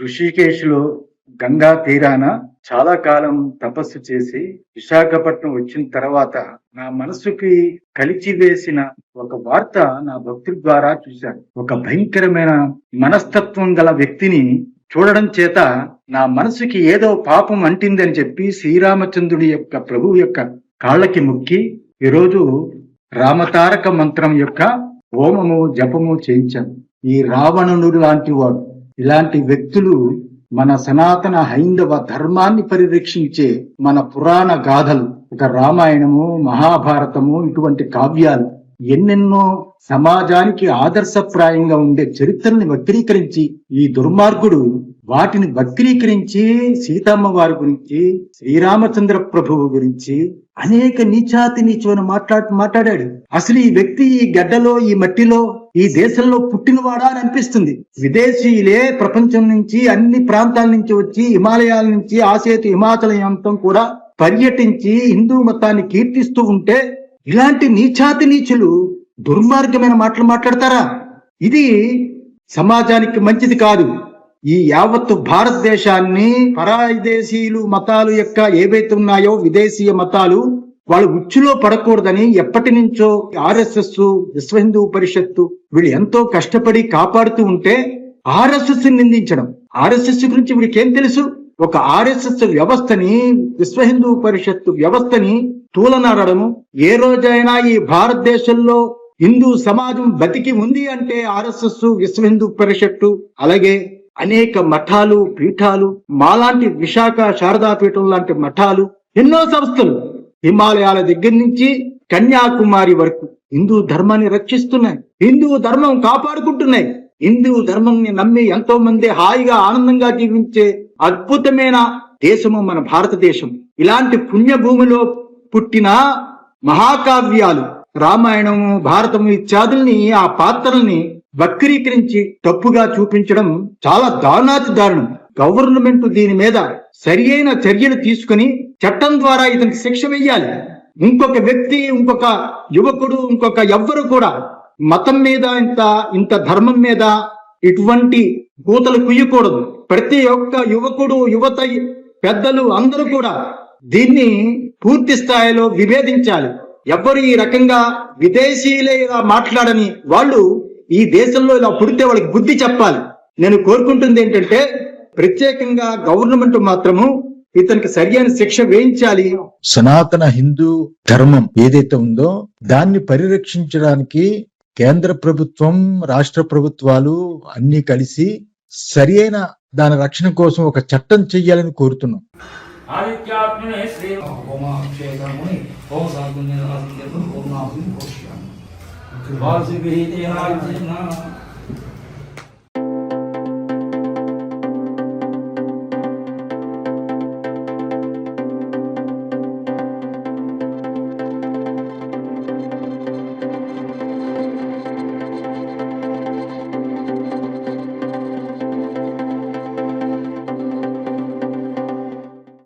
ఋషికేశ్లో గంగా తీరాన చాలా కాలం తపస్సు చేసి విశాఖపట్నం వచ్చిన తర్వాత నా మనసుకి కలిచివేసిన ఒక వార్త నా భక్తుల ద్వారా చూశాను. ఒక భయంకరమైన మనస్తత్వం గల వ్యక్తిని చూడడం చేత నా మనసుకి ఏదో పాపం అంటిందని చెప్పి శ్రీరామచంద్రుడి యొక్క ప్రభువు యొక్క కాళ్ళకి మొక్కి ఈరోజు రామతారక మంత్రం యొక్క హోమము జపము చేయించాను. ఈ రావణుడు లాంటి వాడు, ఇలాంటి వ్యక్తులు మన సనాతన హైందవ ధర్మాన్ని పరిరక్షించే మన పురాణ గాథలు, ఒక రామాయణము, మహాభారతము, ఇటువంటి కావ్యాలు ఎన్నెన్నో సమాజానికి ఆదర్శప్రాయంగా ఉండే చరిత్రని వక్రీకరించి ఈ దుర్మార్గుడు వాటిని వక్రీకరించి సీతమ్మ వారి గురించి, శ్రీరామచంద్ర ప్రభువు గురించి అనేక నీచాతి నీచమైన మాట్లాడాడు. అసలు ఈ వ్యక్తి ఈ గడ్డలో, ఈ మట్టిలో, ఈ దేశంలో పుట్టినవాడా అని అనిపిస్తుంది. విదేశీయులే ప్రపంచం నుంచి అన్ని ప్రాంతాల నుంచి వచ్చి హిమాలయాల నుంచి ఆసేతు హిమాచలయంతం కూడా పర్యటించి హిందూ మతాన్ని కీర్తిస్తూ ఉంటే ఇలాంటి నీచాతి నీచులు దుర్మార్గమైన మాటలు మాట్లాడతారా? ఇది సమాజానికి మంచిది కాదు. ఈ యావత్తు భారతదేశాన్ని పరాయి దేశీయులు మతాలు యొక్క ఏవైతే ఉన్నాయో విదేశీయ మతాలు, వాళ్ళు ఉచ్చులో పడకూడదని ఎప్పటి నుంచో ఆర్ఎస్ఎస్, విశ్వ హిందూ పరిషత్తు వీళ్ళు ఎంతో కష్టపడి కాపాడుతూ ఉంటే ఆర్ఎస్ఎస్ నిందించడం, ఆర్ఎస్ఎస్ గురించి వీడికి ఏం తెలుసు? ఒక ఆర్ఎస్ఎస్ వ్యవస్థని, విశ్వ హిందూ పరిషత్తు వ్యవస్థని తూలనాడము. ఏ రోజైనా ఈ భారతదేశంలో హిందూ సమాజం బతికి ఉంది అంటే ఆర్ఎస్ఎస్, విశ్వ హిందూ పరిషత్తు, అలాగే అనేక మఠాలు, పీఠాలు, మాలాంటి విశాఖ శారదాపీఠం లాంటి మఠాలు, ఎన్నో సంస్థలు హిమాలయాల దగ్గర నుంచి కన్యాకుమారి వరకు హిందూ ధర్మాన్ని రక్షిస్తున్నాయి, హిందూ ధర్మం కాపాడుకుంటున్నాయి. హిందూ ధర్మంని నమ్మి ఎంతో మంది హాయిగా ఆనందంగా జీవించే అద్భుతమైన దేశము మన భారతదేశం. ఇలాంటి పుణ్యభూమిలో పుట్టిన మహాకావ్యాలు రామాయణము, భారతము ఇత్యాదుల్ని, ఆ పాత్రల్ని వక్రీకరించి తప్పుగా చూపించడం చాలా దారుణాతి దారుణం. గవర్నమెంట్ దీని మీద సరి అయిన చర్యలు తీసుకుని చట్టం ద్వారా ఇతనికి శిక్ష వెయ్యాలి. ఇంకొక వ్యక్తి, ఇంకొక యువకుడు, ఇంకొక ఎవ్వరు కూడా మతం మీద, ఇంత ధర్మం మీద ఇటువంటి కూతలు కుయ్యకూడదు. ప్రతి ఒక్క యువకుడు, యువత, పెద్దలు అందరూ కూడా దీన్ని పూర్తి స్థాయిలో విభేదించాలి. ఎవ్వరు ఈ రకంగా విదేశీయులే ఇలా మాట్లాడని వాళ్ళు ఈ దేశంలో ఇలా పుడితే వాళ్ళకి బుద్ధి చెప్పాలి. నేను కోరుకుంటుంది ఏంటంటే ప్రత్యేకంగా గవర్నమెంట్ మాత్రము ఇతనికి సరియైన శిక్ష వేయించాలి. సనాతన హిందూ ధర్మం ఏదైతే ఉందో దాన్ని పరిరక్షించడానికి కేంద్ర ప్రభుత్వం, రాష్ట్ర ప్రభుత్వాలు అన్ని కలిసి సరి అయిన దాని రక్షణ కోసం ఒక చట్టం చెయ్యాలని కోరుతున్నాం.